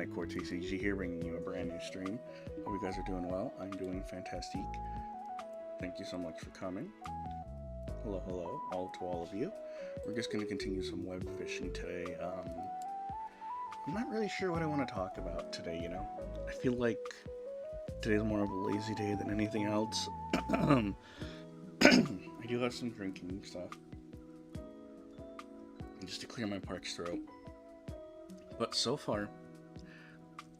Core TCG here, bringing you a brand new stream. Hope you guys are doing well. I'm doing fantastic. Thank you so much for coming. Hello, to all of you. We're just going to continue some web fishing today. I'm not really sure what I want to talk about today, you know? I feel like today's more of a lazy day than anything else. I do have some drinking stuff, just to clear my parched throat. But so far,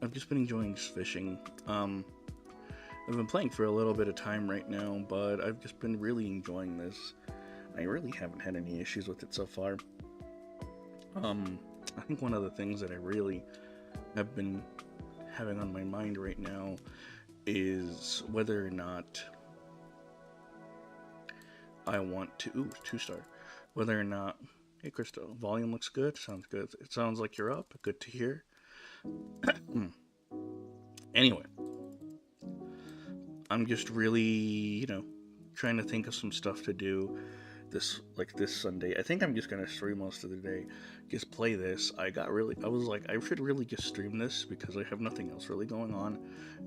I've just been enjoying fishing. I've been playing for a little bit of time right now, but I've just been really enjoying this. I really haven't had any issues with it so far. I think one of the things that I really have been having on my mind right now is whether or not I want to... Ooh, 2-star. Whether or not... Hey, Crystal, volume looks good. Sounds good. It sounds like you're up. Good to hear. Anyway, I'm just really, trying to think of some stuff to do this Sunday. I think I'm just gonna stream most of the day, just play this. I was like, I should really just stream this because I have nothing else really going on,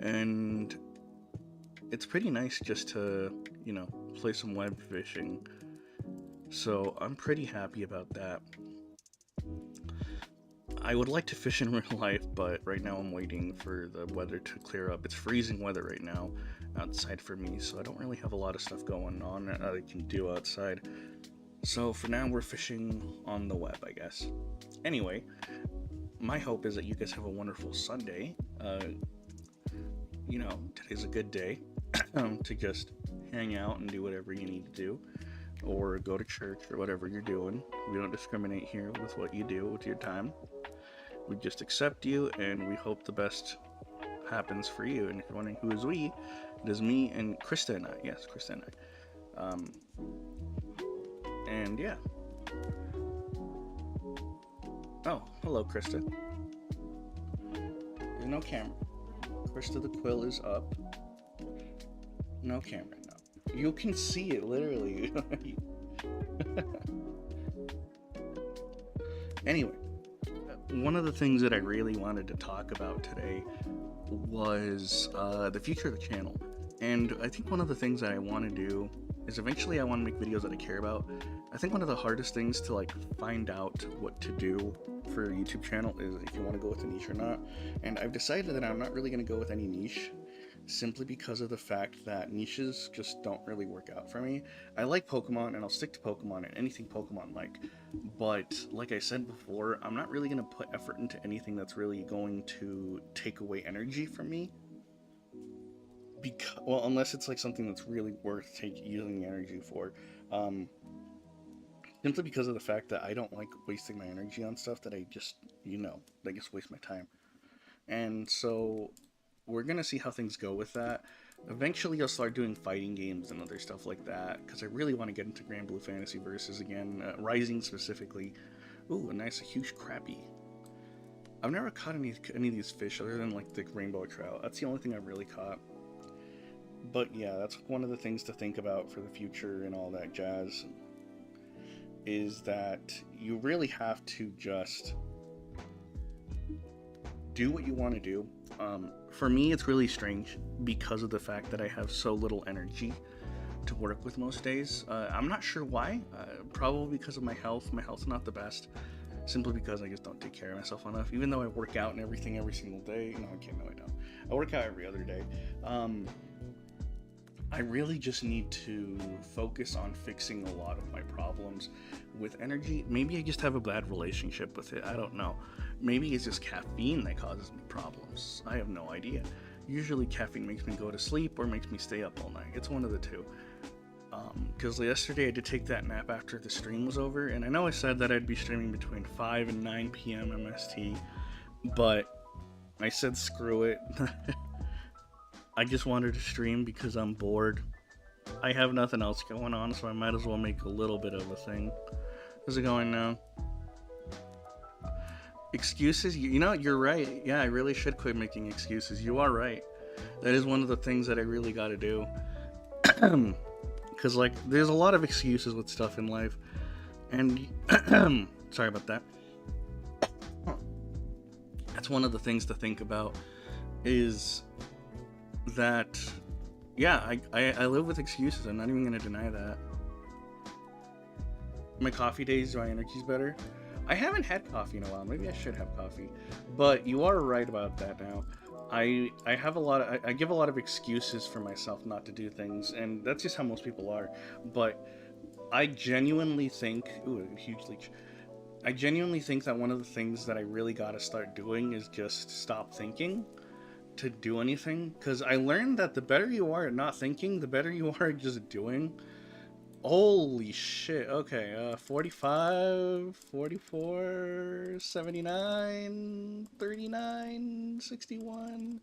and it's pretty nice just to, play some web fishing. So I'm pretty happy about that. I would like to fish in real life, but right now I'm waiting for the weather to clear up. It's freezing weather right now outside for me, so I don't really have a lot of stuff going on that I can do outside. So for now, we're fishing on the web, I guess. Anyway, my hope is that you guys have a wonderful Sunday. Today's a good day to just hang out and do whatever you need to do, or go to church, or whatever you're doing. We don't discriminate here with what you do with your time. We just accept you, and we hope the best happens for you. And if you're wondering who is we, it is me and Krista and I. Yes, Krista and I. And yeah. Oh, hello, Krista. There's no camera. Krista the Quill is up. No camera, no. You can see it, literally. Anyway, one of the things that I really wanted to talk about today was the future of the channel. And I think one of the things that I want to do is eventually I want to make videos that I care about. I think one of the hardest things to find out what to do for a YouTube channel is if you want to go with a niche or not. And I've decided that I'm not really going to go with any niche, simply because of the fact that niches just don't really work out for me. I like Pokemon, and I'll stick to Pokemon and anything Pokemon-like, but like I said before, I'm not really going to put effort into anything that's really going to take away energy from me. Unless it's something that's really worth using the energy for. Simply because of the fact that I don't like wasting my energy on stuff that I just, I just waste my time. And so we're going to see how things go with that. Eventually I'll start doing fighting games and other stuff like that, because I really want to get into Grand Blue Fantasy Versus again, Rising specifically. Ooh, a nice, huge crappie. I've never caught any of these fish other than the rainbow trout. That's the only thing I've really caught. But yeah, that's one of the things to think about for the future and all that jazz, is that you really have to just do what you want to do. For me, it's really strange because of the fact that I have so little energy to work with most days. I'm not sure why. Probably because of my health. My health's not the best, simply because I just don't take care of myself enough. Even though I work out and everything every single day. No, I can't. No, I don't. I work out every other day. I really just need to focus on fixing a lot of my problems with energy. Maybe I just have a bad relationship with it. I don't know. Maybe it's just caffeine that causes me problems. I have no idea. Usually caffeine makes me go to sleep or makes me stay up all night. It's one of the two. Because yesterday I did take that nap after the stream was over, and I know I said that I'd be streaming between 5 and 9 p.m. MST, but I said screw it. I just wanted to stream because I'm bored. I have nothing else going on, so I might as well make a little bit of a thing. How's it going now? Excuses? You're right. Yeah, I really should quit making excuses. You are right. That is one of the things that I really got to do. Because, there's a lot of excuses with stuff in life. And, sorry about that. That's one of the things to think about, is that, yeah, I live with excuses. I'm not even going to deny that. My coffee days, my energy's better. I haven't had coffee in a while. Maybe I should have coffee. But you are right about that now. I have I give a lot of excuses for myself not to do things, and that's just how most people are. But I genuinely think, ooh, a huge leech. I genuinely think that one of the things that I really gotta start doing is just stop thinking to do anything. Because I learned that the better you are at not thinking, the better you are at just doing. Holy shit. Okay, 45, 44, 79, 39, 61.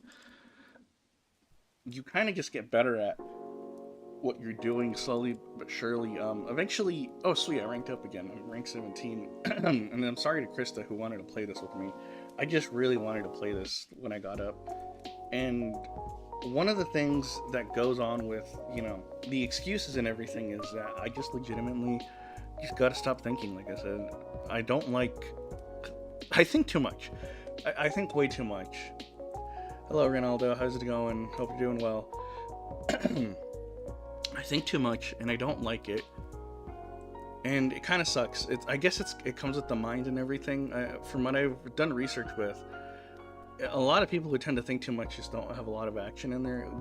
You kind of just get better at what you're doing slowly but surely. Eventually, oh sweet, I ranked up again. I'm rank 17. And I'm sorry to Krista who wanted to play this with me. I just really wanted to play this when I got up. And one of the things that goes on with, the excuses and everything is that I just legitimately just gotta stop thinking. Like I said, I think too much. I think way too much. Hello, Ronaldo. How's it going? Hope you're doing well. I think too much, and I don't like it. And it kind of sucks. I guess it comes with the mind and everything. From what I've done research with, a lot of people who tend to think too much just don't have a lot of action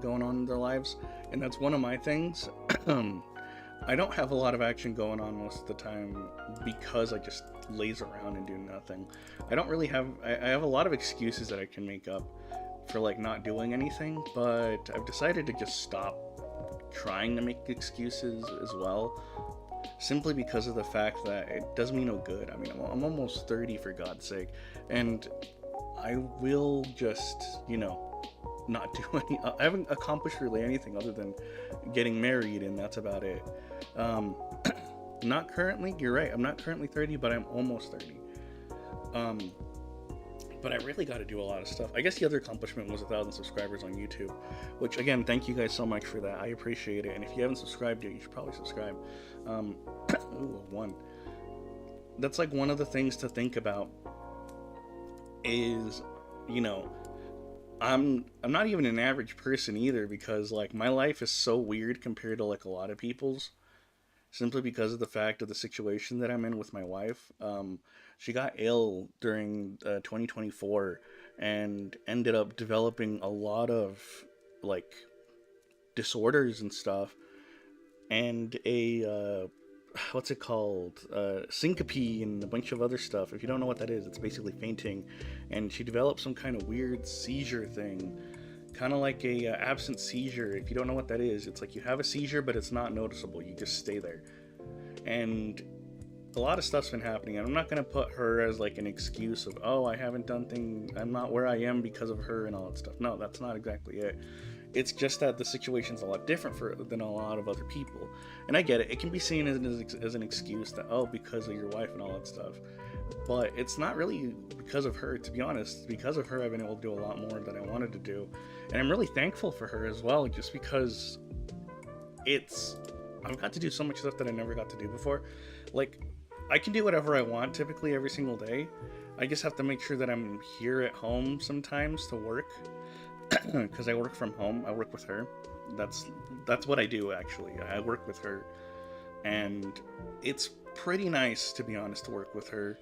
going on in their lives, and that's one of my things. I don't have a lot of action going on most of the time because I just laze around and do nothing. I don't really have. I have a lot of excuses that I can make up for like not doing anything, but I've decided to just stop trying to make excuses as well, simply because of the fact that it does me no good. I mean, I'm almost 30, for God's sake, and I will just, not do any. I haven't accomplished really anything other than getting married, and that's about it. Not currently. You're right. I'm not currently 30, but I'm almost 30. But I really got to do a lot of stuff. I guess the other accomplishment was 1,000 subscribers on YouTube, which again, thank you guys so much for that. I appreciate it. And if you haven't subscribed yet, you should probably subscribe. Ooh, one. That's like one of the things to think about is, I'm not even an average person either, because like my life is so weird compared to like a lot of people's, simply because of the fact of the situation that I'm in with my wife. She got ill during 2024 and ended up developing a lot of like disorders and stuff, and a what's it called, syncope and a bunch of other stuff. If you don't know what that is, it's basically fainting, and she developed some kind of weird seizure thing, kind of like a absent seizure. If you don't know what that is, it's like you have a seizure but it's not noticeable, you just stay there. And a lot of stuff's been happening, and I'm not going to put her as like an excuse of, oh, I haven't done things, I'm not where I am because of her and all that stuff. No, that's not exactly it. It's just that the situation's a lot different than a lot of other people. And I get it. It can be seen as an excuse that, oh, because of your wife and all that stuff. But it's not really because of her, to be honest. Because of her, I've been able to do a lot more than I wanted to do. And I'm really thankful for her as well, just because I've got to do so much stuff that I never got to do before. Like, I can do whatever I want typically every single day. I just have to make sure that I'm here at home sometimes to work. Because I work from home. I work with her. That's what I do, actually. I work with her, and it's pretty nice, to be honest, to work with her,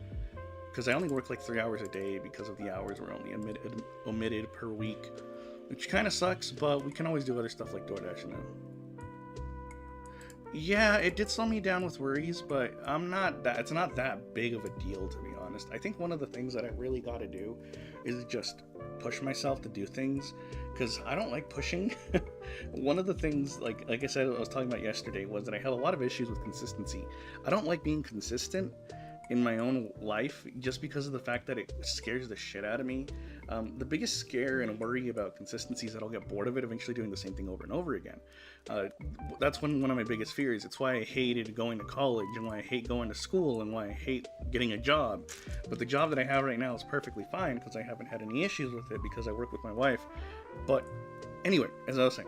because I only work like 3 hours a day because of the hours were only omitted per week, which kind of sucks, but we can always do other stuff like DoorDash now. Yeah, it did slow me down with worries, but it's not that big of a deal, to be honest. I think one of the things that I really got to do is just push myself to do things, because I don't like pushing. One of the things, like I said, I was talking about yesterday, was that I have a lot of issues with consistency. I don't like being consistent in my own life, just because of the fact that it scares the shit out of me. The biggest scare and worry about consistency is that I'll get bored of it, eventually doing the same thing over and over again. That's one of my biggest fears. It's why I hated going to college, and why I hate going to school, and why I hate getting a job. But the job that I have right now is perfectly fine, because I haven't had any issues with it, because I work with my wife. But anyway, as I was saying,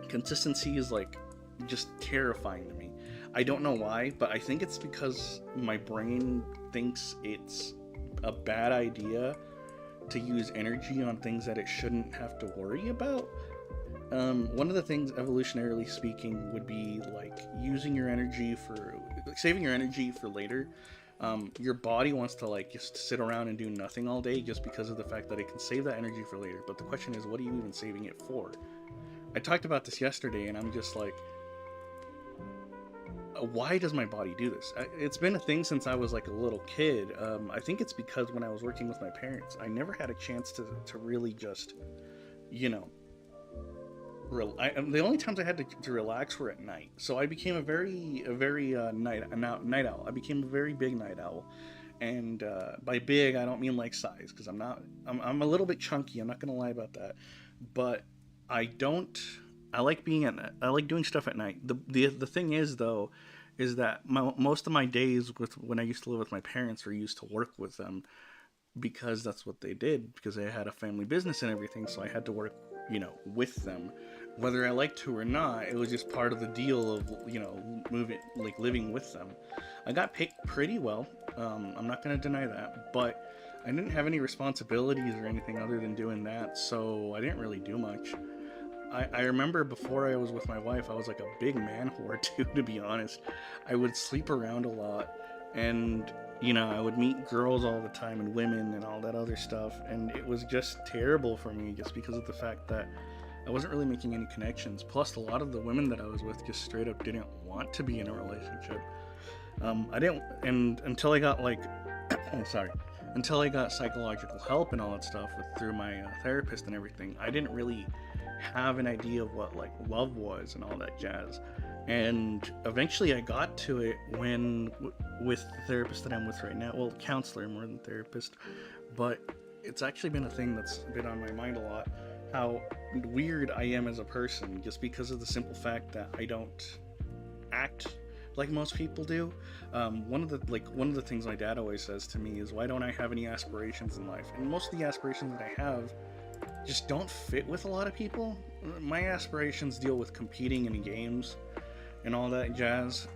consistency is like just terrifying to me. I don't know why, but I think it's because my brain thinks it's a bad idea to use energy on things that it shouldn't have to worry about. One of the things, evolutionarily speaking, would be like using your energy for, like, saving your energy for later. Your body wants to like just sit around and do nothing all day just because of the fact that it can save that energy for later. But the question is, what are you even saving it for? I talked about this yesterday, and I'm just like, why does my body do this? It's been a thing since I was like a little kid. I think it's because when I was working with my parents, I never had a chance to really just, you know, the only times I had to relax were at night. So I became a very night owl. I became a very big night owl. And by big, I don't mean like size, because I'm a little bit chunky. I'm not gonna lie about that. But I like doing stuff at night. The thing is, though, is that most of my days when I used to live with my parents were used to work with them, because that's what they did, because they had a family business and everything. So I had to work, you know, with them, whether I liked to or not. It was just part of the deal of, you know, living with them. I got paid pretty well. I'm not going to deny that, but I didn't have any responsibilities or anything other than doing that, so I didn't really do much. I remember before I was with my wife, I was like a big man whore too, to be honest. I would sleep around a lot, and, you know, I would meet girls all the time and women and all that other stuff, and it was just terrible for me just because of the fact that I wasn't really making any connections. Plus, a lot of the women that I was with just straight up didn't want to be in a relationship. I didn't, and until I got like, until I got psychological help and all that stuff through my therapist and everything, I didn't really have an idea of what like love was and all that jazz. And eventually I got to it with the therapist that I'm with right now. Well, counselor more than therapist, but it's actually been a thing that's been on my mind a lot, how weird I am as a person, just because of the simple fact that I don't act like most people do. One of the things my dad always says to me is, why don't I have any aspirations in life? And most of the aspirations that I have just don't fit with a lot of people. My aspirations deal with competing in games and all that jazz,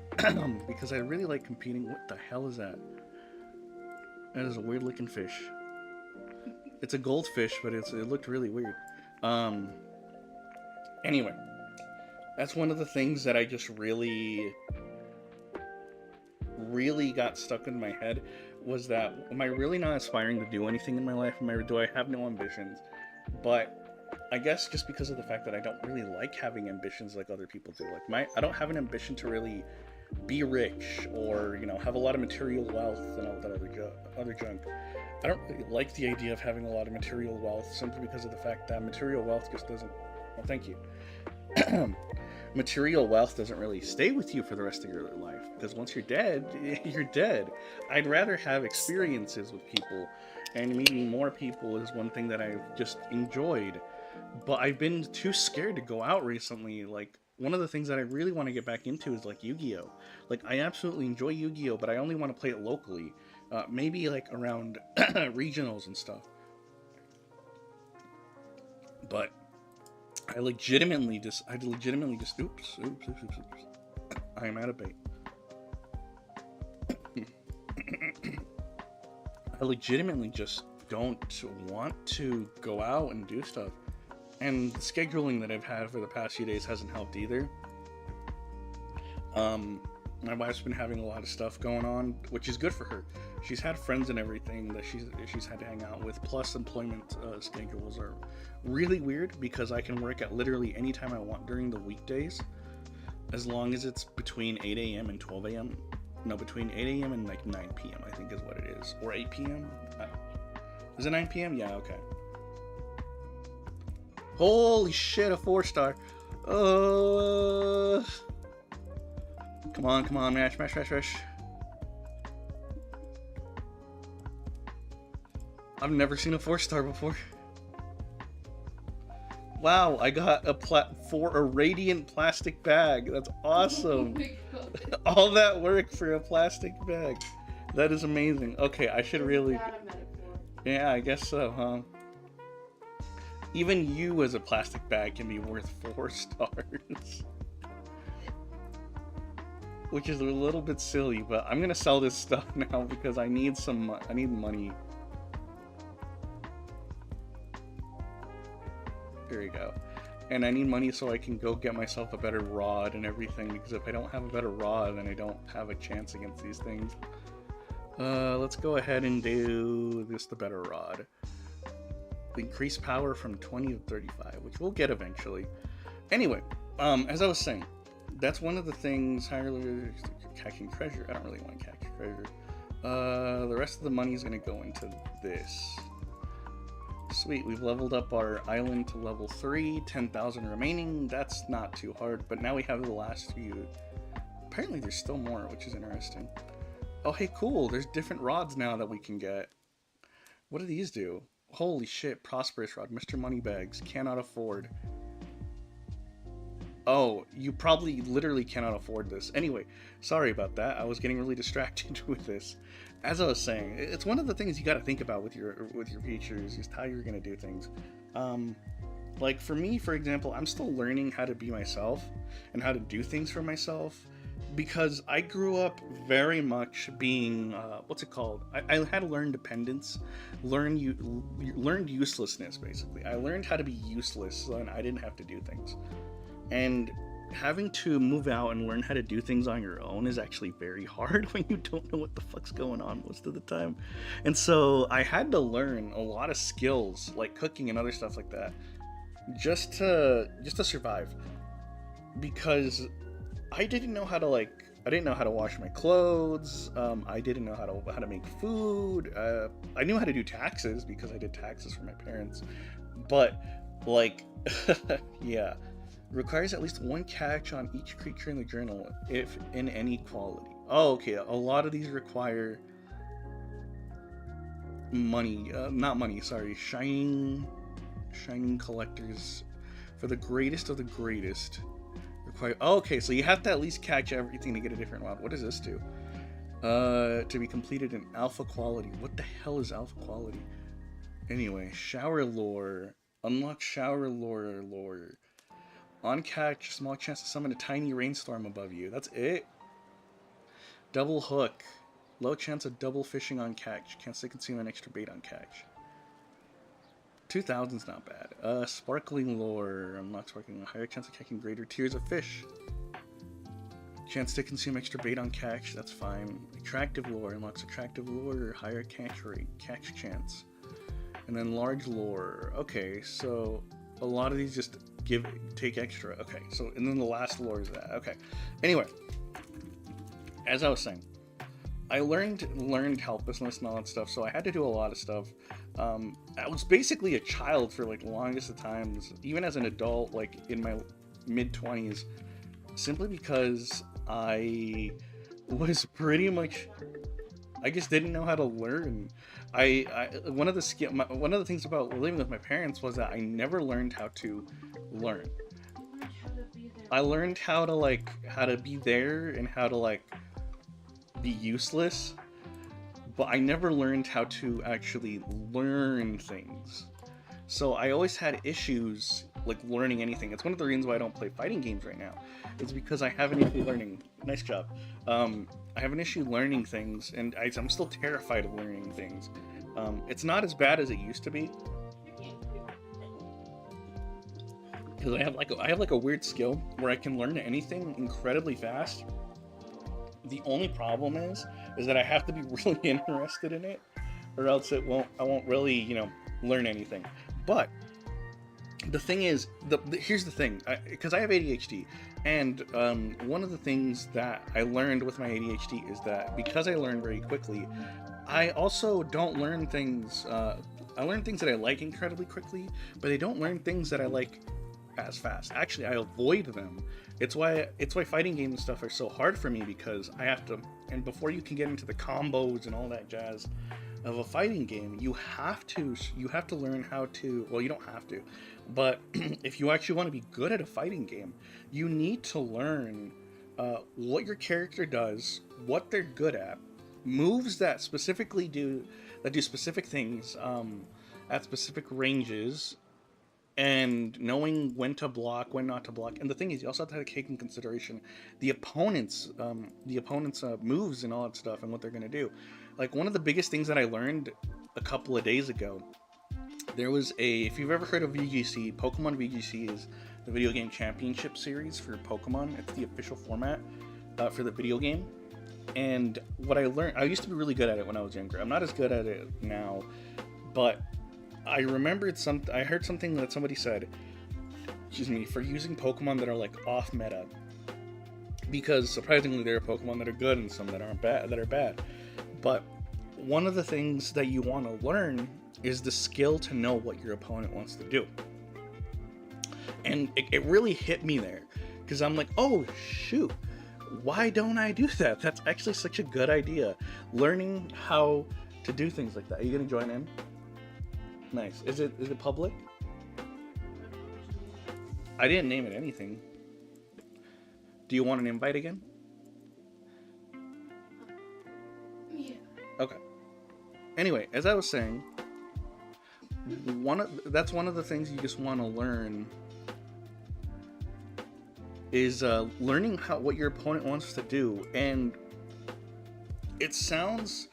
because I really like competing. What the hell is that? That is a weird looking fish. It's a goldfish, but it looked really weird. Anyway, that's one of the things that I just really got stuck in my head, was that, am I really not aspiring to do anything in my life? Do I have no ambitions? But I guess just because of the fact that I don't really like having ambitions like other people do. Like I don't have an ambition to really be rich, or, you know, have a lot of material wealth and all that other junk. I don't really like the idea of having a lot of material wealth, simply because of the fact that material wealth just doesn't, well, thank you. Material wealth doesn't really stay with you for the rest of your life, because once you're dead, you're dead. I'd rather have experiences with people, and meeting more people is one thing that I've just enjoyed. But I've been too scared to go out recently. Like, one of the things that I really want to get back into is like Yu-Gi-Oh! Like, I absolutely enjoy Yu-Gi-Oh! But I only want to play it locally. Maybe like around regionals and stuff. But I legitimately just oops. I am out of bait. I legitimately just don't want to go out and do stuff. And the scheduling that I've had for the past few days hasn't helped either. My wife's been having a lot of stuff going on, which is good for her. She's had friends and everything that she's had to hang out with. Plus, employment schedules are really weird, because I can work at literally any time I want during the weekdays, as long as it's between 8 a.m. and 12 a.m. No, between 8 a.m. and like 9 p.m. I think is what it is. Or 8 p.m. Is it 9 p.m.? Yeah, okay. Holy shit, a 4-star. Come on, mash. I've never seen a 4-star before. Wow, I got a radiant plastic bag. That's awesome. Oh my God. All that work for a plastic bag. That is amazing. Okay, I should really... Yeah, I guess so, huh? Even you as a plastic bag can be worth 4 stars. Which is a little bit silly, but I'm gonna sell this stuff now because I need money. There you go. And I need money so I can go get myself a better rod and everything, because if I don't have a better rod, then I don't have a chance against these things. Let's go ahead and do this, the better rod. Increase power from 20 to 35, which we'll get eventually. Anyway, as I was saying, that's one of the things. Higher catching treasure. I don't really want to catch treasure. The rest of the money is going to go into this. Sweet, we've leveled up our island to level 3, 10,000 remaining. That's not too hard, but now we have the last few. Apparently there's still more, which is interesting. Oh, hey, cool, there's different rods now that we can get. What do these do? Holy shit, prosperous rod, Mr. Moneybags, cannot afford. Oh, you probably literally cannot afford this. Anyway, sorry about that. I was getting really distracted with this. As I was saying, it's one of the things you got to think about with your features, just how you're going to do things. Like for me, for example, I'm still learning how to be myself and how to do things for myself, because I grew up very much being what's it called? I had to learn dependence, learned uselessness. Basically, I learned how to be useless, so I didn't have to do things. And having to move out and learn how to do things on your own is actually very hard when you don't know what the fuck's going on most of the time. And so I had to learn a lot of skills like cooking and other stuff like that just to survive, because I didn't know how to wash my clothes. I didn't know how to make food. I knew how to do taxes because I did taxes for my parents, but like yeah. Requires at least one catch on each creature in the journal, if in any quality. Oh, okay. A lot of these require money. Not money, sorry. Shining collectors. For the greatest of the greatest. Require. Oh, okay, so you have to at least catch everything to get a different rod. What does this do? To be completed in alpha quality. What the hell is alpha quality? Anyway, shower lore. Unlock shower lore. On catch, small chance to summon a tiny rainstorm above you. That's it. Double hook. Low chance of double fishing on catch. Can't stay consume an extra bait on catch. 2,000's not bad. Sparkling lure. Unlock sparkling. Higher chance of catching greater tiers of fish. Chance to consume extra bait on catch. That's fine. Attractive lure. Unlocks attractive lure. Higher catch rate. Catch chance. And then large lure. Okay, so a lot of these just take extra. Okay, so and then the last lore is that. Okay. Anyway, as I was saying, I learned helplessness and all that stuff, so I had to do a lot of stuff. I was basically a child for like the longest of times, even as an adult, like in my mid-20s, simply because I was pretty much, I just didn't know how to learn. One of the things about living with my parents was that I never learned how to learn. I learned how to be there and how to be useless, but I never learned how to actually learn things. So I always had issues learning anything. It's one of the reasons why I don't play fighting games right now. It's because I have an issue learning. Nice job. I have an issue learning things, and I'm still terrified of learning things. It's not as bad as it used to be, because I have a weird skill where I can learn anything incredibly fast. The only problem is that I have to be really interested in it, or else I won't really learn anything. But the thing is, here's the thing, because I have ADHD, and one of the things that I learned with my ADHD is that because I learn very quickly, I also don't learn things. I learn things that I like incredibly quickly, but I don't learn things that I like as fast. Actually, I avoid them. It's why fighting games and stuff are so hard for me, because I have to. And before you can get into the combos and all that jazz of a fighting game, you have to learn how to. Well, you don't have to, but if you actually want to be good at a fighting game, you need to learn what your character does, what they're good at, moves that specifically do specific things at specific ranges, and knowing when to block, when not to block. And the thing is, you also have to take in consideration the opponent's moves and all that stuff, and what they're going to do. One of the biggest things that I learned a couple of days ago There was if you've ever heard of VGC, Pokemon VGC is the video game championship series for Pokemon. It's the official format for the video game. And what I learned, I used to be really good at it when I was younger. I'm not as good at it now, but I remembered I heard something that somebody said, excuse me, for using Pokemon that are like off meta. Because surprisingly, there are Pokemon that are good and some that are bad. But one of the things that you want to learn is the skill to know what your opponent wants to do. And it really hit me there, because I'm like, oh shoot, why don't I do that? That's actually such a good idea. Learning how to do things like that. Are you gonna join in? Nice. Is it public? I didn't name it anything. Do you want an invite again? Yeah. Okay. Anyway, as I was saying, that's one of the things you just want to learn is learning what your opponent wants to do. And it sounds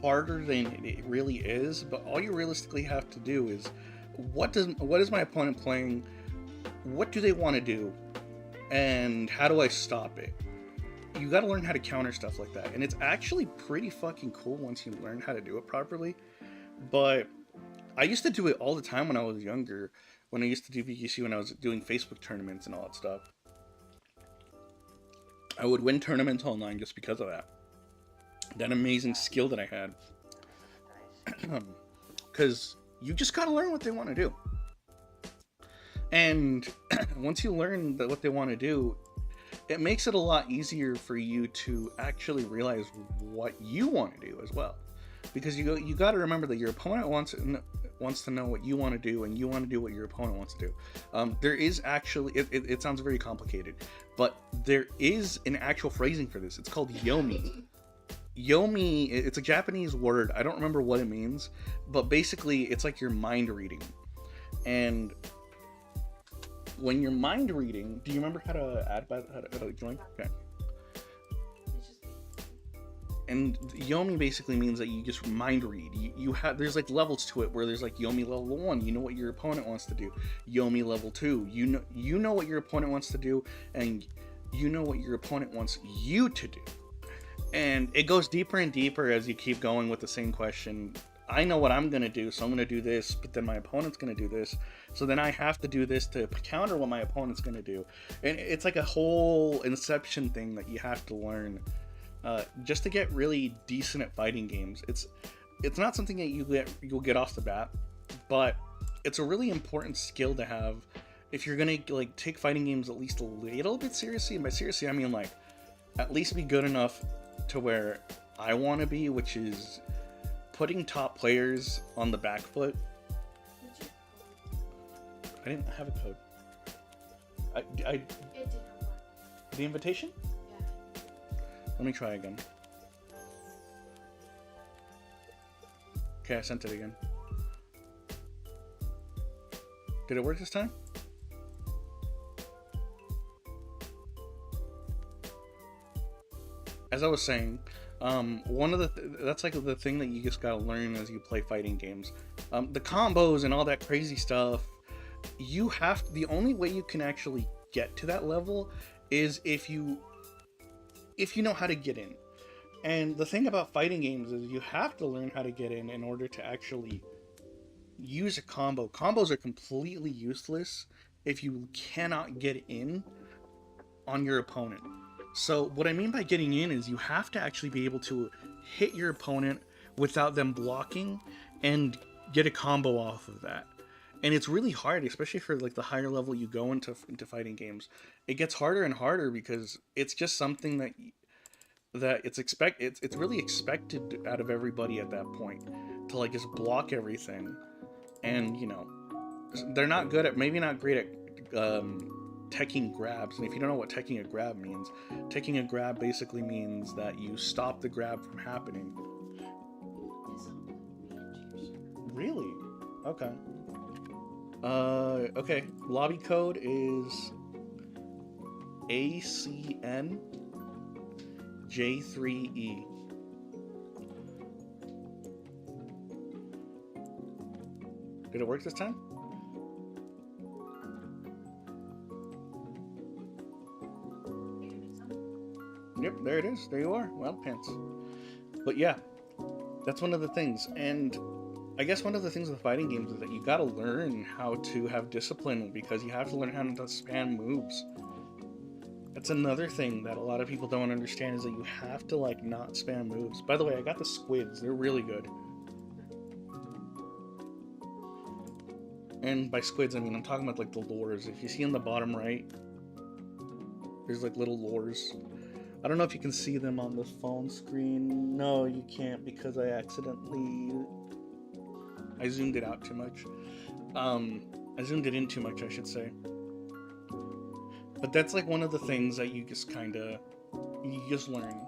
harder than it really is, but all you realistically have to do is what is my opponent playing, what do they want to do, and how do I stop it? You got to learn how to counter stuff like that, and it's actually pretty fucking cool once you learn how to do it properly. But I used to do it all the time when I was younger, when I used to do VGC, when I was doing Facebook tournaments and all that stuff. I would win tournaments online just because of that amazing skill that I had. Because you just gotta learn what they want to do. And once you learn what they want to do, it makes it a lot easier for you to actually realize what you want to do as well. Because you got to remember that your opponent wants to know what you want to do, and you want to do what your opponent wants to do. There is actually, it sounds very complicated, but there is an actual phrasing for this. It's called yomi. Yomi, it's a Japanese word. I don't remember what it means, but basically it's like you're mind reading. And when you're mind reading, do you remember how to join? Okay. And Yomi basically means that you just mind read. You have, there's like levels to it, where there's like Yomi level 1, you know what your opponent wants to do. Yomi level 2, you know what your opponent wants to do, and you know what your opponent wants you to do. And it goes deeper and deeper as you keep going with the same question. I know what I'm going to do, so I'm going to do this, but then my opponent's going to do this, so then I have to do this to counter what my opponent's going to do. And it's like a whole Inception thing that you have to learn just to get really decent at fighting games. It's not something that you'll get off the bat, but it's a really important skill to have if you're going to like take fighting games at least a little bit seriously. And by seriously, I mean like at least be good enough to where I want to be, which is putting top players on the back foot. I didn't have a code. It did not work. The invitation? Yeah. Let me try again. Okay, I sent it again. Did it work this time? As I was saying, that's like the thing that you just gotta learn as you play fighting games. The combos and all that crazy stuff, the only way you can actually get to that level is if you know how to get in. And the thing about fighting games is you have to learn how to get in order to actually use a combo. Combos are completely useless if you cannot get in on your opponent. So what I mean by getting in is you have to actually be able to hit your opponent without them blocking and get a combo off of that. And it's really hard, especially for like the higher level you go into fighting games. It gets harder and harder because it's just something that it's really expected out of everybody at that point to like just block everything. And you know, they're not great at teching grabs. And if you don't know what teching a grab means, teching a grab basically means that you stop the grab from happening. Really? Okay. Okay. Lobby code is ACN Did it work this time? Yep, there it is. There you are. Wild pants. But yeah, that's one of the things. And I guess one of the things with fighting games is that you gotta learn how to have discipline, because you have to learn how to spam moves. That's another thing that a lot of people don't understand, is that you have to like not spam moves. By the way, I got the squids. They're really good. And by squids, I mean I'm talking about like the lures. If you see in the bottom right, there's like little lures. I don't know if you can see them on the phone screen. No, you can't, because I zoomed it out too much. I zoomed it in too much, I should say. But that's like one of the things that you just learn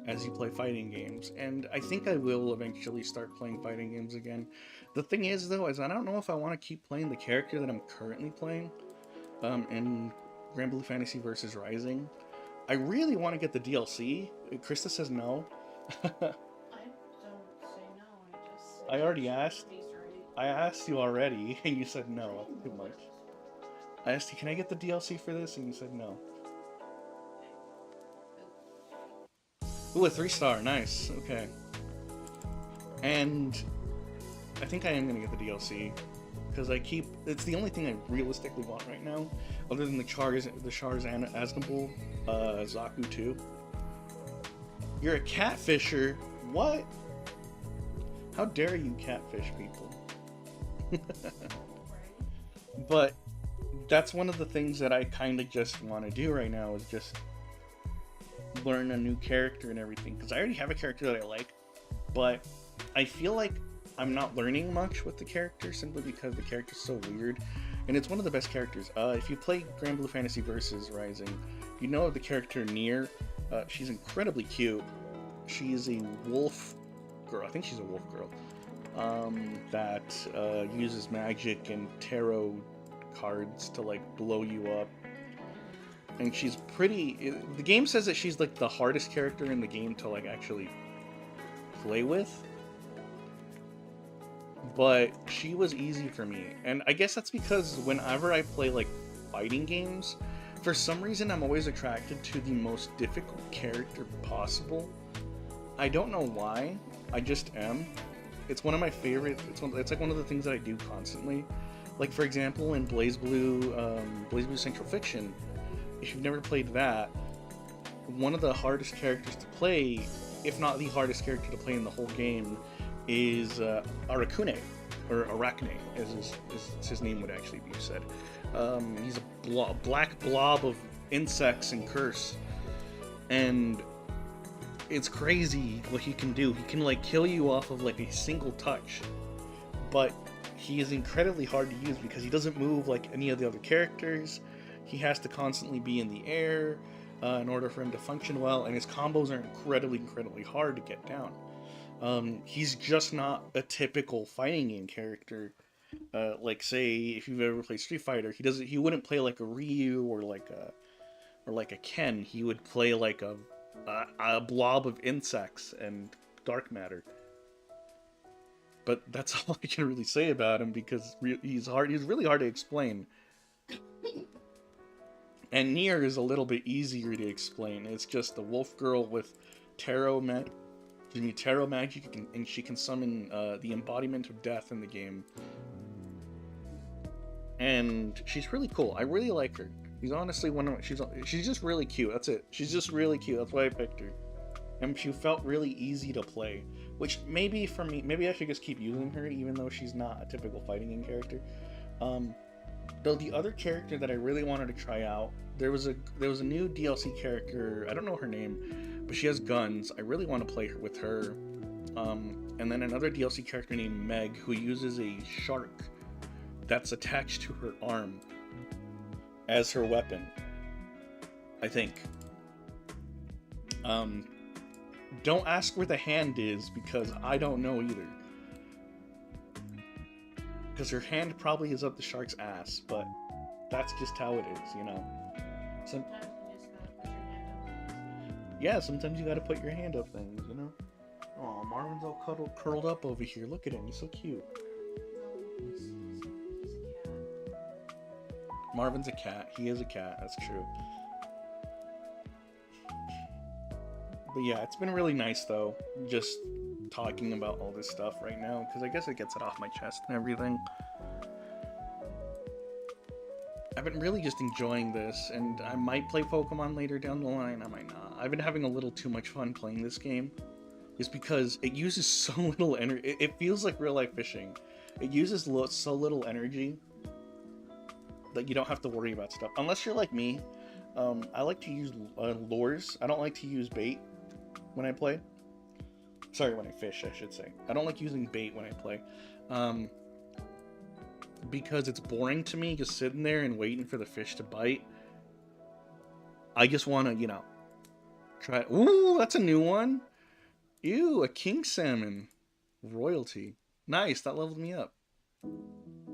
as you play fighting games. And I think I will eventually start playing fighting games again. The thing is, though, is I don't know if I want to keep playing the character that I'm currently playing in Grand Blue Fantasy Versus Rising. I really want to get the DLC. Krista says no. I don't say no. I already asked. I asked you already, and you said no. Too much. I asked you, can I get the DLC for this? And you said no. Ooh, a 3-star. Nice. Okay. And I think I am going to get the DLC. Because it's the only thing I realistically want right now. Other than the Chars and Aznable Zaku 2. You're a catfisher? What? How dare you catfish people? But that's one of the things that I kind of just want to do right now, is just learn a new character and everything. Because I already have a character that I like, but I feel like I'm not learning much with the character, simply because the character's so weird. And it's one of the best characters. If you play Grand Blue Fantasy Versus Rising, you know the character Nier. She's incredibly cute. She is a wolf girl. I think she's a wolf girl. That uses magic and tarot cards to like blow you up. And she's pretty... The game says that she's like the hardest character in the game to like actually play with. But she was easy for me. And I guess that's because whenever I play like fighting games, for some reason I'm always attracted to the most difficult character possible. I don't know why. I just am. It's one of my favorite... It's like one of the things that I do constantly. Like, for example, in BlazBlue Central Fiction, if you've never played that, one of the hardest characters to play, if not the hardest character to play in the whole game, is Arakune, or Arachne, as his name would actually be said. He's a black blob of insects and curse, and it's crazy what he can do. He can like kill you off of like a single touch, but he is incredibly hard to use because he doesn't move like any of the other characters. He has to constantly be in the air in order for him to function well, and his combos are incredibly hard to get down. He's just not a typical fighting game character. Like, say, if you've ever played Street Fighter, he wouldn't play like a Ryu or like a Ken. He would play like a blob of insects and dark matter. But that's all I can really say about him, because he's really hard to explain. And Nier is a little bit easier to explain. It's just the wolf girl with tarot magic, and she can summon the embodiment of death in the game. And she's really cool. I really like her. She's honestly she's just really cute. That's it. She's just really cute. That's why I picked her. And she felt really easy to play. Which maybe for me, maybe I should just keep using her, even though she's not a typical fighting game character. Though the other character that I really wanted to try out, there was a new DLC character. I don't know her name, but she has guns. I really want to play her with her. And then another DLC character named Meg, who uses a shark that's attached to her arm as her weapon, I think. Don't ask where the hand is, because I don't know either. Because her hand probably is up the shark's ass, but that's just how it is, you know. Sometimes you gotta put your hand up things, you know. Oh, Marvin's all curled up over here. Look at him, he's so cute. Marvin's a cat. He is a cat. That's true. But yeah, it's been really nice though, just talking about all this stuff right now, because I guess it gets it off my chest and everything. I've been really just enjoying this, and I might play Pokemon later down the line. I might not. I've been having a little too much fun playing this game. Just because it uses so little energy. It feels like real life fishing. It uses so little energy that you don't have to worry about stuff. Unless you're like me. I like to use lures. I don't like to use bait when I play. Sorry, when I fish, I should say. I don't like using bait when I play. Because it's boring to me just sitting there and waiting for the fish to bite. I just want to, you know, try. Ooh, that's a new one. Ew, a king salmon. Royalty. Nice, that leveled me up.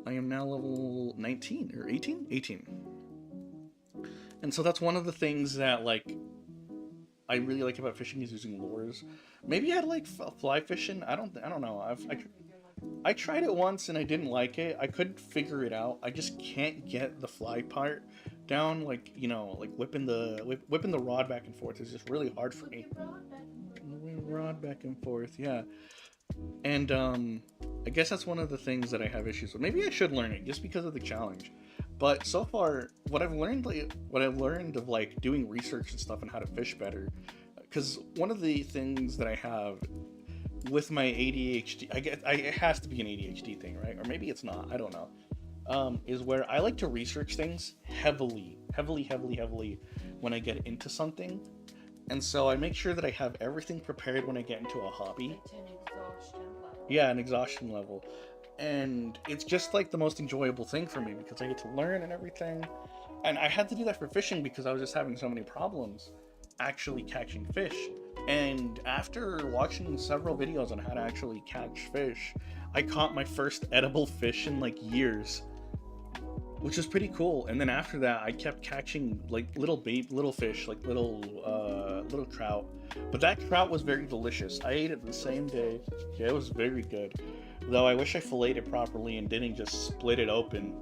I am now level 19 or 18? 18. And so that's one of the things that, like, I really like about fishing is using lures. Maybe I'd like fly fishing. I don't know. I tried it once and I didn't like it. I couldn't figure it out. I just can't get the fly part down. Like, you know, like whipping the rod back and forth is just really hard for me. Rod back and forth, yeah. And I guess that's one of the things that I have issues with. Maybe I should learn it just because of the challenge. But so far, what I've learned of like doing research and stuff and how to fish better, because one of the things that I have with my ADHD, it has to be an ADHD thing, right? Or maybe it's not. I don't know. Is where I like to research things heavily when I get into something. And so I make sure that I have everything prepared when I get into a hobby. It's an exhaustion level. Yeah, an exhaustion level. And it's just like the most enjoyable thing for me because I get to learn and everything. And I had to do that for fishing because I was just having so many problems actually catching fish. And after watching several videos on how to actually catch fish, I caught my first edible fish in like years, which is pretty cool. And then after that, I kept catching like little fish, like little trout. But that trout was very delicious. I ate it the same day. Yeah, it was very good. Though I wish I filleted it properly and didn't just split it open.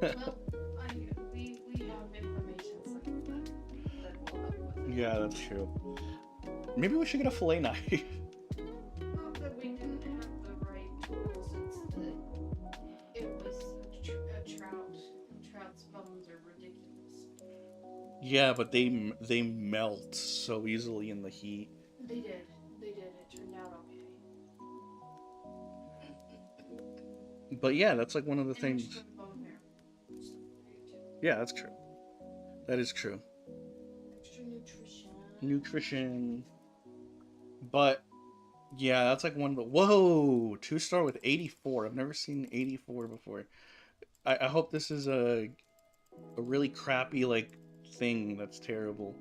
Well, we have information somewhere that will help with it. Yeah, that's true. Maybe we should get a fillet knife. Not that we didn't have the right tools, it's that it was a trout. Trout's bones are ridiculous. Yeah, but they melt so easily in the heat. They did. It turned out okay. But yeah, that's like one of the And things. extra bone marrow. Stuff for you too. Yeah, that's true. That is true. Extra nutrition. Nutrition. But yeah, that's like one of the. Whoa! 2-star with 84. I've never seen 84 before. I hope this is a really crappy like thing that's terrible.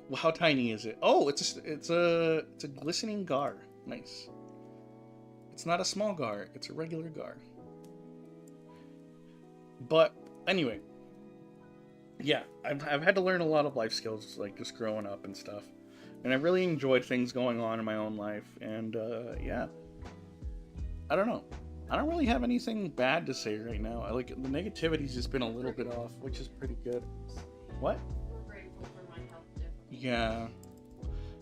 Well, how tiny is it? Oh, it's a glistening gar. Nice. It's not a small gar, it's a regular gar. But anyway, yeah, I've had to learn a lot of life skills, like just growing up and stuff. And I really enjoyed things going on in my own life. And yeah, I don't know. I don't really have anything bad to say right now. I like the negativity's just been a little bit off, which is pretty good. What? We're grateful for my health difficulties. Yeah,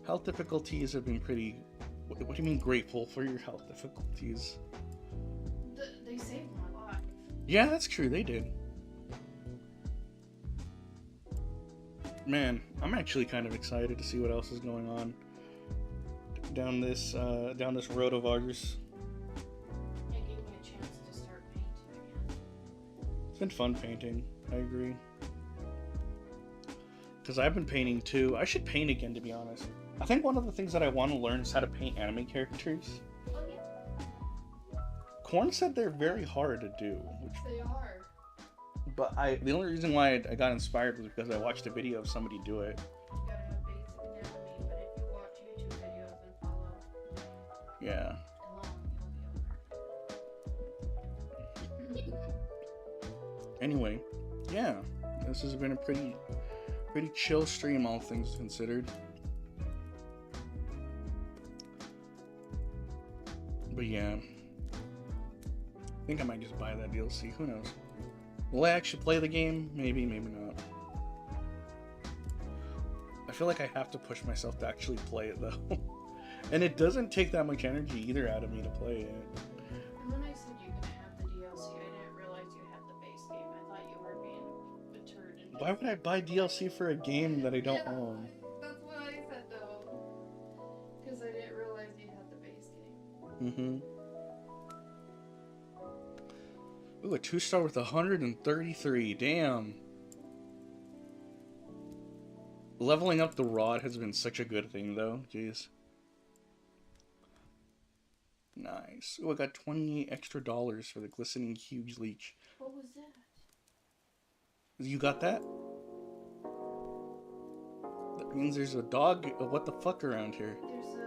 health difficulties have been pretty. What do you mean grateful for your health difficulties? They saved my life. Yeah, that's true. They did. Man, I'm actually kind of excited to see what else is going on down this road of ours. It gave me a chance to start painting again. It's been fun painting. I agree. Because I've been painting too. I should paint again, to be honest. I think one of the things that I want to learn is how to paint anime characters. Oh yeah. Korn said they're very hard to do, which They are. but the only reason why I got inspired was because I watched a video of somebody do it. You gotta have basic anatomy, but if you watch YouTube videos and follow Yeah. along, you'll be able to. Anyway, yeah, this has been a pretty chill stream, all things considered. But yeah, I think I might just buy that DLC. Who knows? Will I actually play the game? Maybe, maybe not. I feel like I have to push myself to actually play it though. And it doesn't take that much energy either out of me to play it. And when I said you're gonna have the DLC, I didn't realize you had the base game. I thought you were being a turd. And Why would I buy DLC for a game that I don't yeah, own? That's what I said though. Because I didn't realize you had the base game. Ooh, a 2-star with 133. Damn. Leveling up the rod has been such a good thing, though. Jeez. Nice. Oh, I got $20 extra for the glistening huge leech. What was that? You got that? That means there's a dog. What the fuck around here? There's a.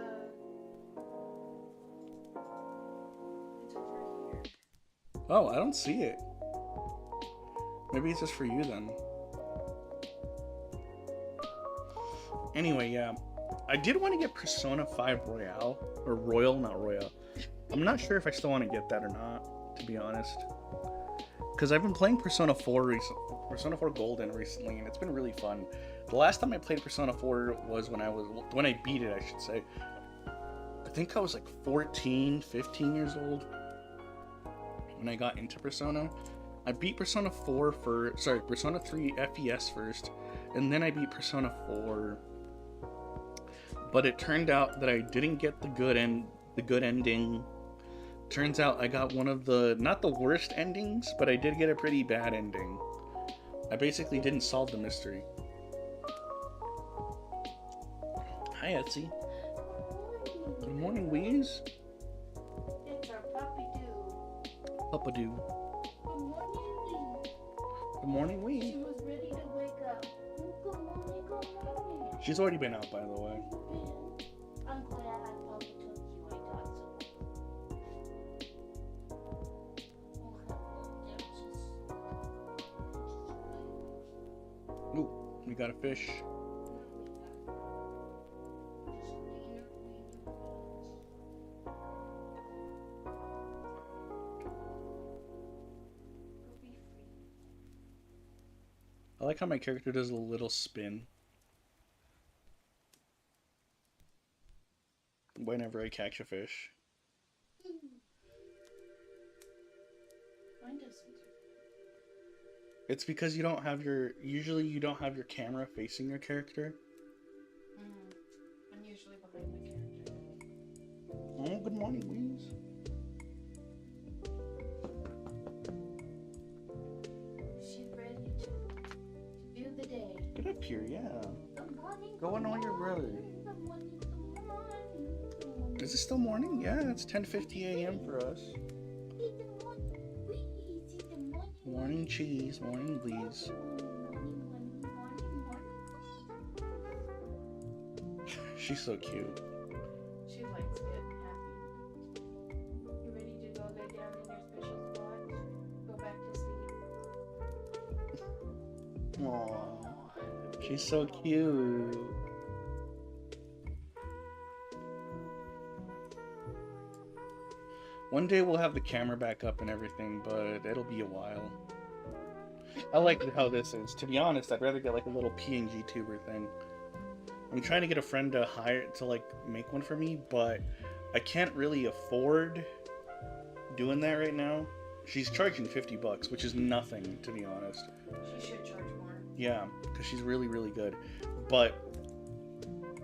It's over here. Oh, I don't see it. Maybe it's just for you then. Anyway, yeah. I did want to get Persona 5 Royale. Or Royal, not Royale. I'm not sure if I still want to get that or not, to be honest. Because I've been playing Persona 4 Golden recently, and it's been really fun. The last time I played Persona 4 was when I beat it, I should say. I think I was like 14, 15 years old when I got into Persona. I beat Persona 3 FES first, and then I beat Persona 4. But it turned out that I didn't get the good ending. Turns out I got one of the, not the worst endings, but I did get a pretty bad ending. I basically didn't solve the mystery. Hi, Etsy. Good morning, Wheeze. It's our puppy doo. Papa do. Good morning, Lee. Good morning, She Wheeze. was ready to wake up. Good morning, good morning. She's already been out, by the way. I'm glad I probably took you. I thought so. Ooh, we got a fish. I like how my character does a little spin whenever I catch a fish. Mine doesn't. It's because usually you don't have your camera facing your character. I'm usually behind the character. Oh, good morning, Wheeze. She's ready to view the day. Get up here, yeah. Good morning. Go annoy your brother. Good morning, good morning. Is it still morning? Yeah, it's 10:50 a.m. for us. Morning cheese, morning please. She's so cute. She likes it. Happy. You ready to go lay down in your special spot? Go back to sleep. Aww. She's so cute. One day we'll have the camera back up and everything, but it'll be a while. I like how this is. To be honest, I'd rather get like a little PNG tuber thing. I'm trying to get a friend to make one for me, but I can't really afford doing that right now. She's charging $50, which is nothing, to be honest. She should charge more. Yeah, because she's really, really good. But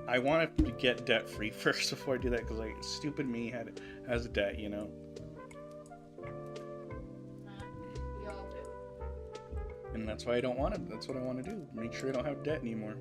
I want to get debt free first before I do that, because like stupid me has debt, you know. We all do. And that's why I don't want it. That's what I want to do. Make sure I don't have debt anymore.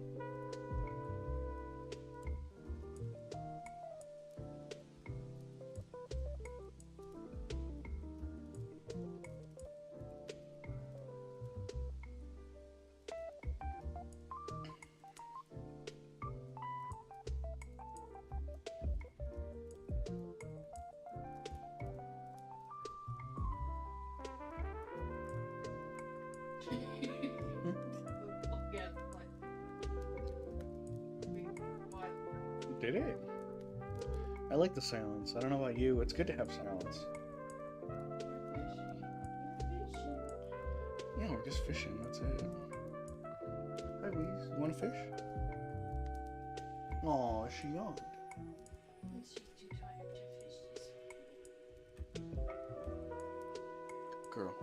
Did it? I like the silence. I don't know about you. It's good to have silence. Yeah, we're just fishing. That's it. Hi, Weez. You want to fish? Aw, she yawned. She's too tired to fish this. Girl.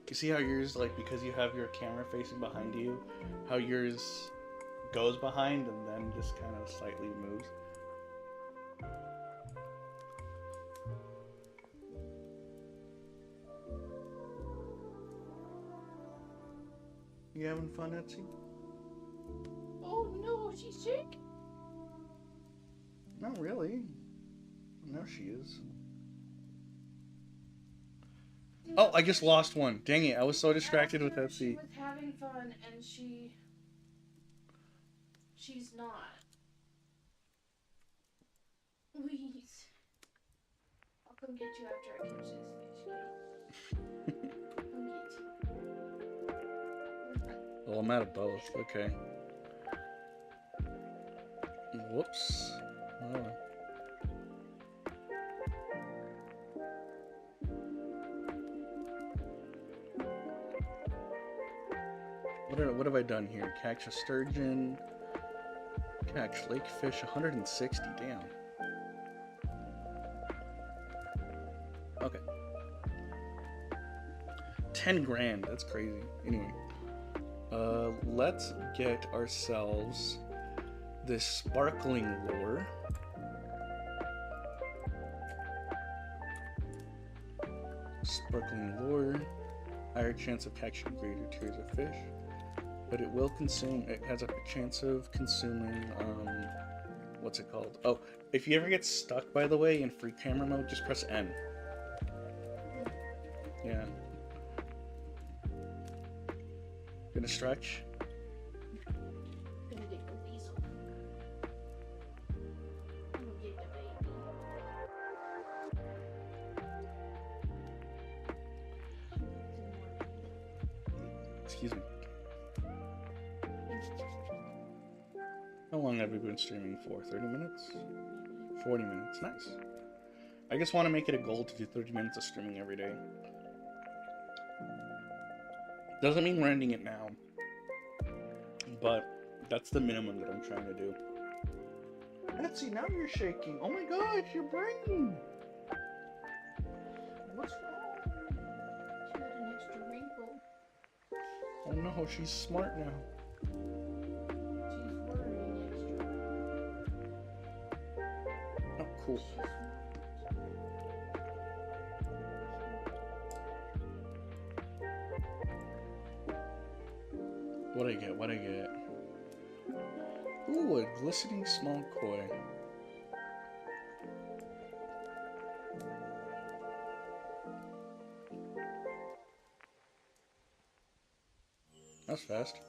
You see how yours, like, because you have your camera facing behind you, how yours goes behind and then just kind of slightly moves? You having fun, Etsy? Oh no, she's sick. Not really. No, she is. Oh, I just lost one. Dang it, I was so distracted with Etsy. She was having fun and she's not. Please. I'll come get you after I catch this fish, okay? I'll come get you. Well, I'm out of both. Okay. Whoops. Oh. What have I done here? Catch a sturgeon. Catch lake fish, 160. Damn. Okay. 10 grand. That's crazy. Anyway. Let's get ourselves this sparkling lure. Sparkling lure. Higher chance of catching greater tiers of fish. But it will consume, it has a chance of consuming, what's it called? Oh, if you ever get stuck, by the way, in free camera mode, just press N. Yeah. Gonna stretch. Gonna get the weasel. I'm gonna get the baby. Excuse me. How long have we been streaming for? 30 minutes? 40 minutes. Nice. I just want to make it a goal to do 30 minutes of streaming every day. Doesn't mean we're ending it now. But that's the minimum that I'm trying to do. Etsy, now you're shaking. Oh my gosh, your brain. What's wrong? She got an extra wrinkle. Oh no, she's smart now. She's worrying extra. Oh, cool. She's smart. What'd I get? What'd I get? Ooh, a glistening small koi. That's fast.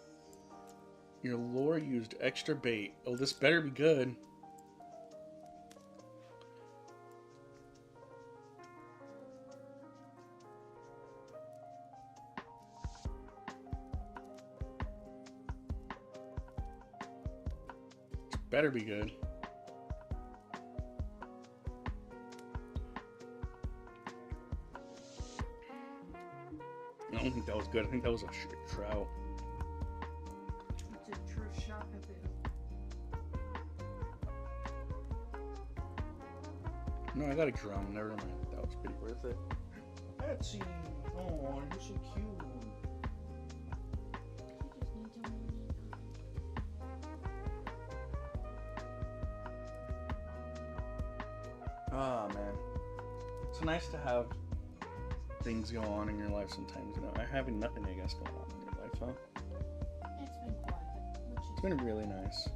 Your lure used extra bait. Oh, this better be good. Better be good. I don't think that was good. I think that was a trout. It's a true shock of it. No, I got a drum. Never mind. That was pretty worth it. Etsy. Oh, you're so cute. Ah, man. It's nice to have things go on in your life sometimes, you know. I having nothing, I guess, going on in your life, huh? It's been quiet. It's been really nice.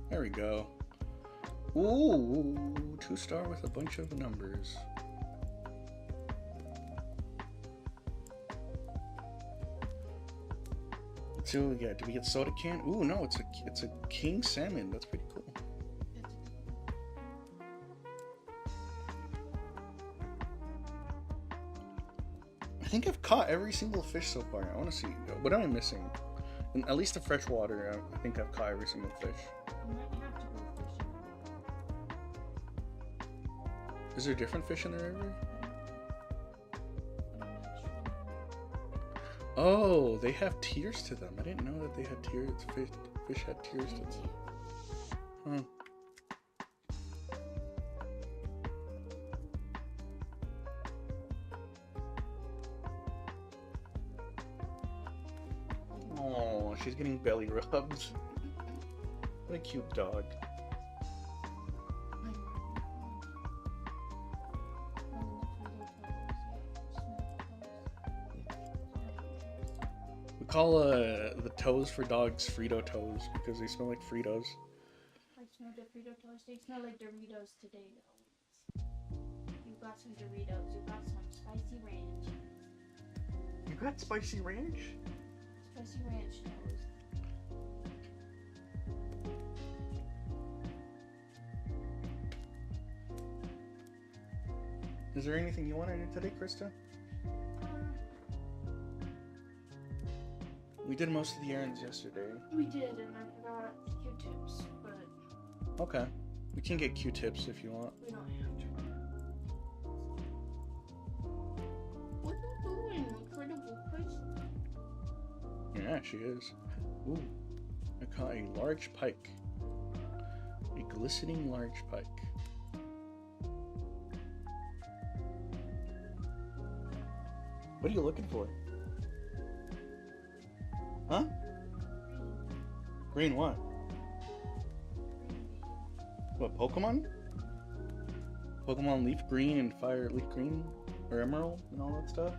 There we go. Ooh, 2-star with a bunch of numbers. Let's see what we get. Do we get soda can? Ooh, no, it's a king salmon. That's pretty cool. I think I've caught every single fish so far. I want to see. What am I missing? At least the freshwater, I think I've caught every single fish. You might have to go fishing. Is there different fish in the river? Oh, they have tears to them. I didn't know that they had tears. Fish had tears to them. Huh. Oh, she's getting belly rubs. What a cute dog. We call the toes for dogs Frito toes because they smell like Fritos. I smell the Frito toast. They smell like Doritos today, though. You got some Doritos. You got some spicy ranch. You got spicy ranch? Spicy ranch toast. Is there anything you want to do today, Krista? We did most of the errands yesterday. We did, and I forgot Q-tips, but... Okay. We can get Q-tips if you want. We don't have to. What are you doing? Look for the book, Yeah, she is. Ooh. I caught a large pike. A glistening large pike. What are you looking for? Huh? Green what? What, Pokemon? Pokemon Leaf Green and Fire Leaf Green? Or Emerald and all that stuff?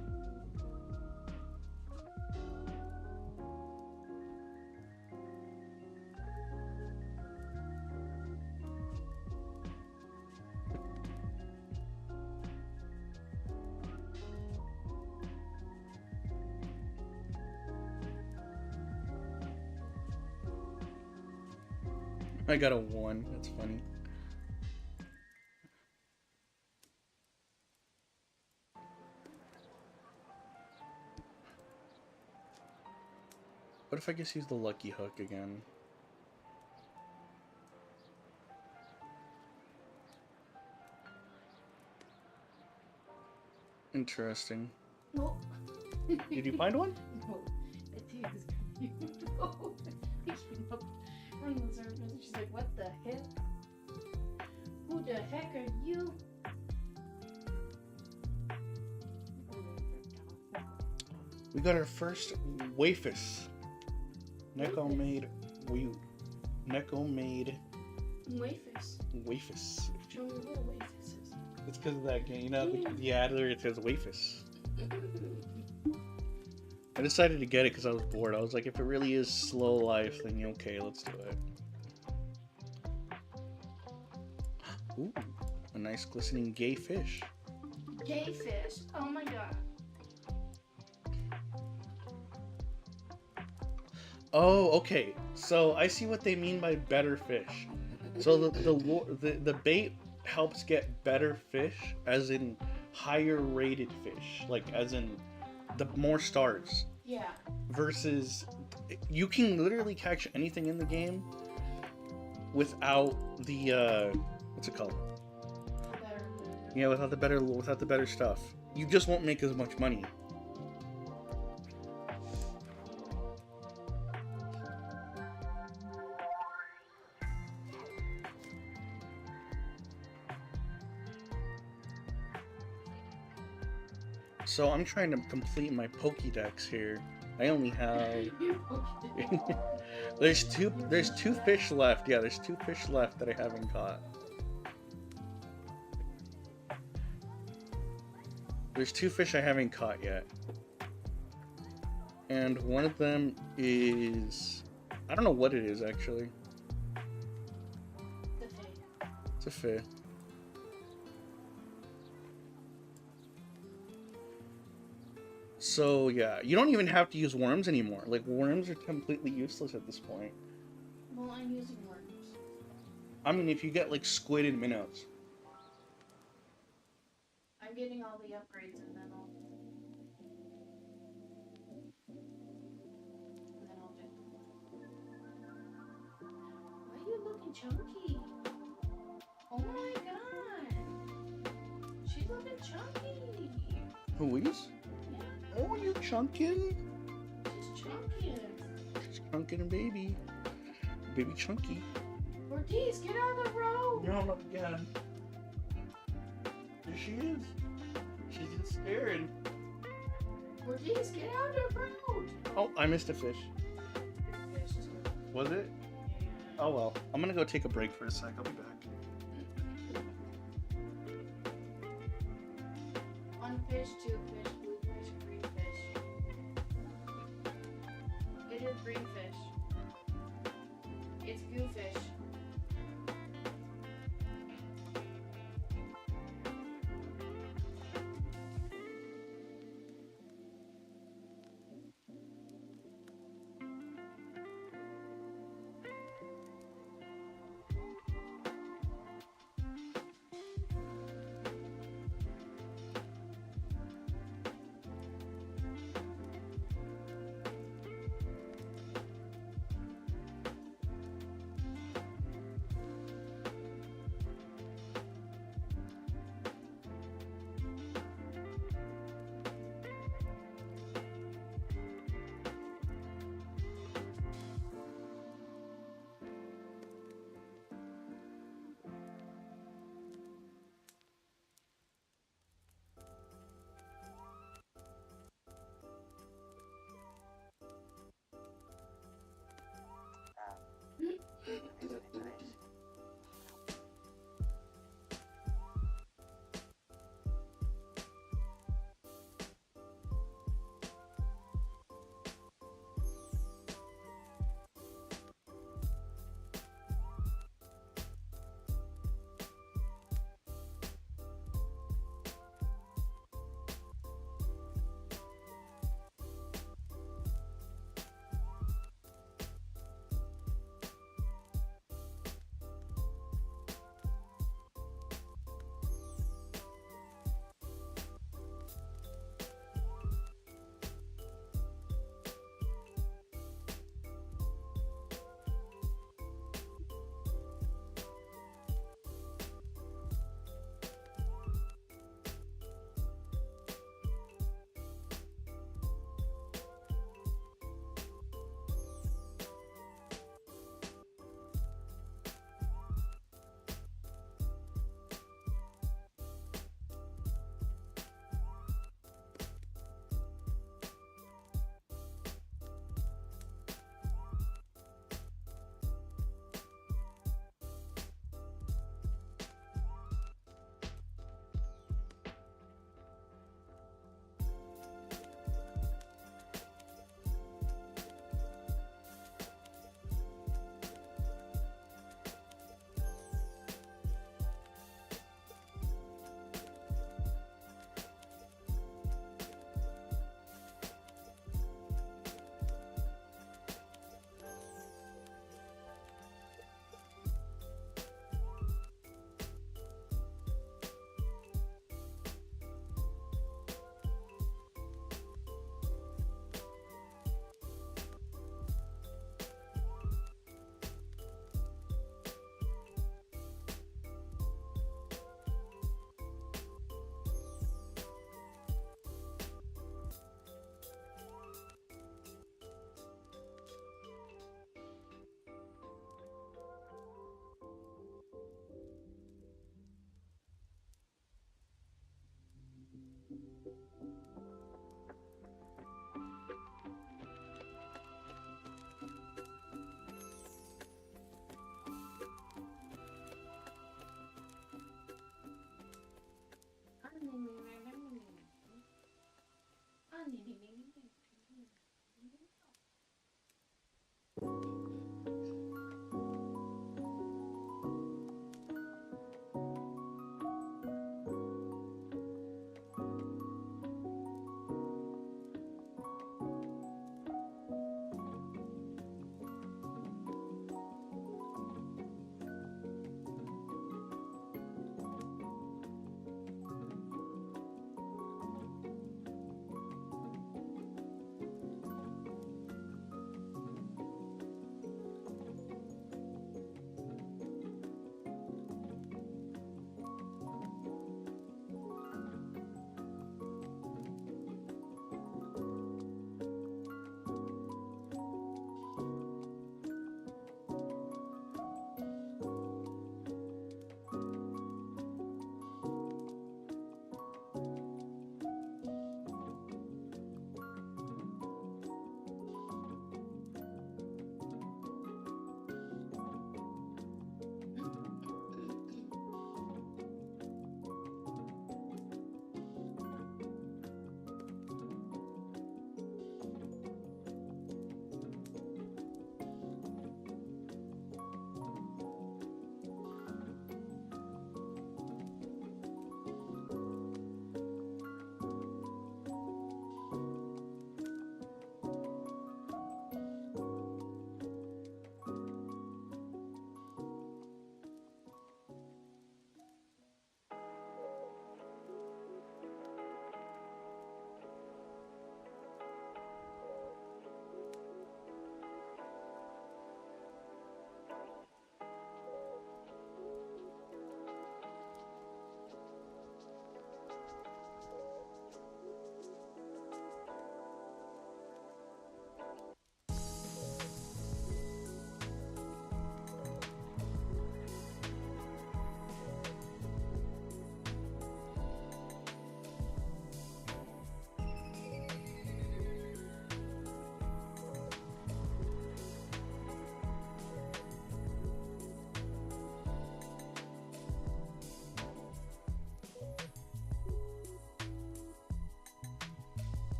I got a 1. That's funny. What if I just use the lucky hook again? Interesting. No. Did you find one? No. I think it's confused. No. I came up from the surface and she's like, what the heck? Who the heck are you? We got our first Wafus. Neko made Wafus. Wafus. Show me what a Wafus is. It's because of that game. You know, the adder, it says Wafus. I decided to get it because I was bored. I was like, if it really is slow life, then okay, let's do it. Ooh, a nice glistening gay fish. Gay fish. Oh my god. Oh, okay. So I see what they mean by better fish. So the bait helps get better fish, as in higher rated fish, like as in the more stars. Yeah. Versus, you can literally catch anything in the game without the what's it called? Better. Yeah, without the better stuff. You just won't make as much money. So I'm trying to complete my Pokédex here. I only have there's two fish left. Yeah, there's 2 fish left that I haven't caught. There's 2 fish I haven't caught yet. And one of them is, I don't know what it is actually. It's a fish. So yeah, you don't even have to use worms anymore. Like, worms are completely useless at this point. Well, I'm using worms. I mean, if you get like squid and minnows. I'm getting all the upgrades and then I'll do. Why are you looking chunky? Oh my god. She's looking chunky. Who is? Yeah. Oh, you chunkin'? Pumpkin and baby. Baby Chunky. Ortiz, get out of the road! No, not again. There she is. She's just staring. Ortiz, get out of the road! Oh, I missed a fish. Fish too. Was it? Yeah. Oh well. I'm gonna go take a break for a sec. I'll be back. One fish, two fish, blue fish, green fish. It is green fish. It's goo fish.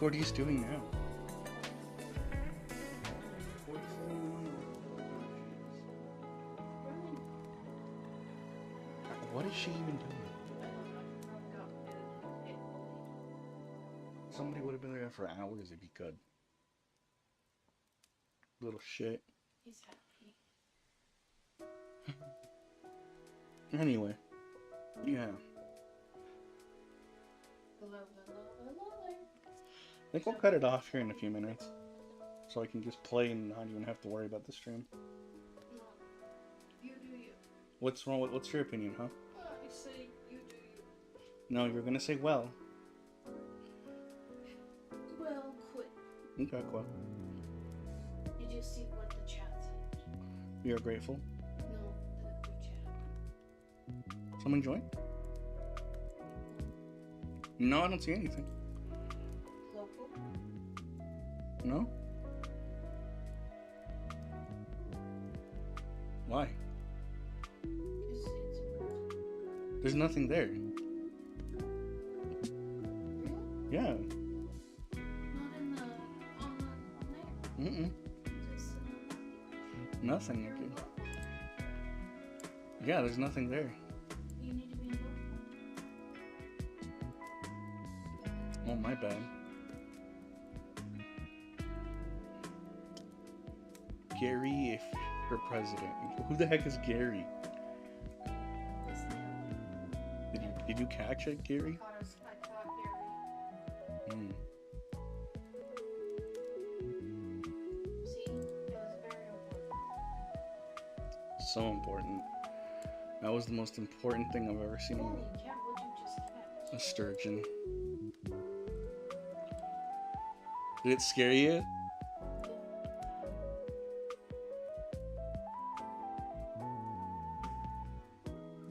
What are you doing now? What is she even doing? Somebody would have been there for hours if he could. Little shit. He's happy. Anyway, yeah. I think we'll cut it off here in a few minutes, so I can just play and not even have to worry about the stream. No, you do you. What's wrong with? What's your opinion, huh? I say you do you. No, you're gonna say well. Well, quit. Okay, cool. Did you see what the chat said? You're grateful. No, the chat. Someone join? No, I don't see anything. Local? No? Why? It's important. There's nothing there. Really? Yeah. Not in the on there. Mm-mm. Just Nothing. Okay. Yeah, there's nothing there. you need to be involved. Oh, my bad. Gary if for president. Who the heck is Gary? This new. Did you catch it, Gary? I caught Gary. Hmm. See, it was very important. So important. That was the most important thing I've ever seen. Holy cow, what'd you just catch? A sturgeon. Did it scare you?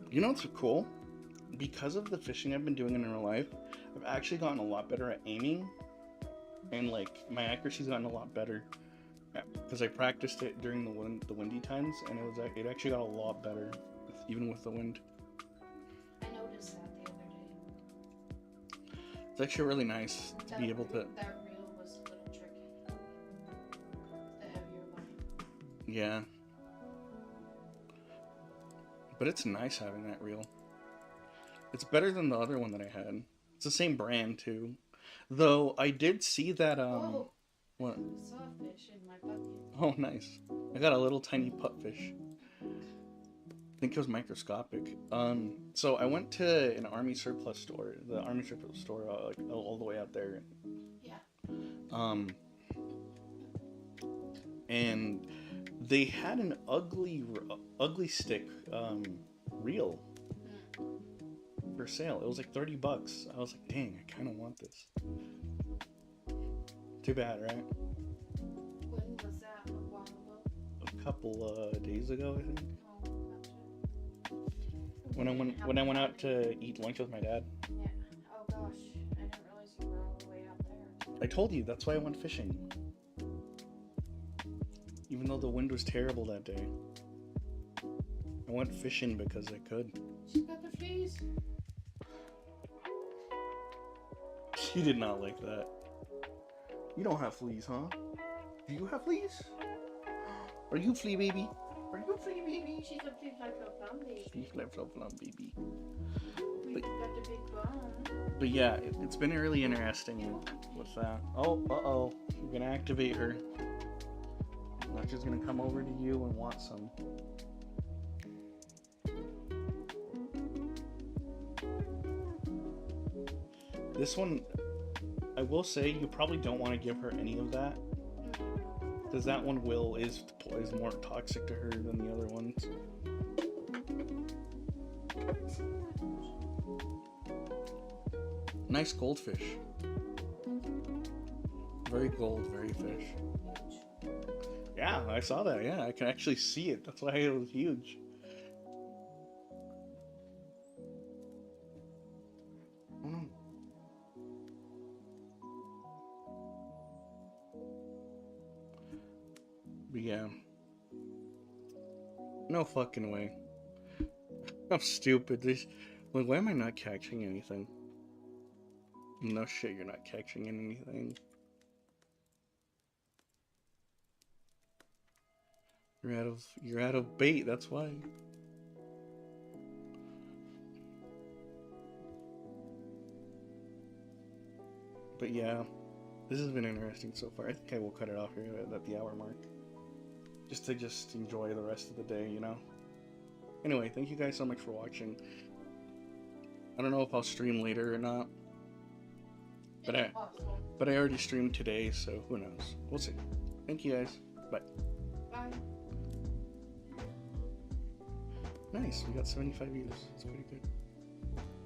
You know what's cool? Because of the fishing I've been doing in real life, I've actually gotten a lot better at aiming, and like my accuracy's gotten a lot better because I practiced it during the windy times, and it actually got a lot better, even with the wind. I noticed that the other day. It's actually really nice to be able to. That reel was a little tricky. The heavier line. Yeah. But it's nice having that reel. It's better than the other one that I had. It's the same brand too. Though I did see that Oh, what? I saw a fish in my bucket. Oh, nice. I got a little tiny pupfish. I think it was microscopic. So I went to an army surplus store, the army surplus store, like all the way out there. Yeah. And they had an ugly stick reel for sale. It was like $30. I was like, dang, I kind of want this. Too bad, right? When was that? A while ago? A couple days ago, I think. Oh, gotcha. When I went out to eat lunch with my dad. Yeah. Oh gosh, I didn't realize you were all the way out there. I told you, that's why I went fishing. Even though the wind was terrible that day. I went fishing because I could. She's got the fleas. She did not like that. You don't have fleas, huh? Do you have fleas? Are you flea baby? Are you flea baby? She's a flea fly flop baby. Flea flap flop flop baby. We got the big bone. But yeah, it's been really interesting with that. Oh, uh-oh. We're gonna activate her. Now she's gonna come over to you and want some. This one, I will say, you probably don't want to give her any of that, because that one is more toxic to her than the other ones. Nice goldfish. Very gold, very fish. Yeah, I saw that. Yeah, I can actually see it. That's why it was huge. Oh no. But yeah. No fucking way. I'm stupid. Like, why am I not catching anything? No shit, you're not catching anything. You're out of bait, that's why. But yeah, this has been interesting so far. I think I will cut it off here at the hour mark. Just to enjoy the rest of the day, you know? Anyway, thank you guys so much for watching. I don't know if I'll stream later or not. But I already streamed today, so who knows? We'll see. Thank you guys. Bye. Bye. Nice, we got 75 views. That's pretty good.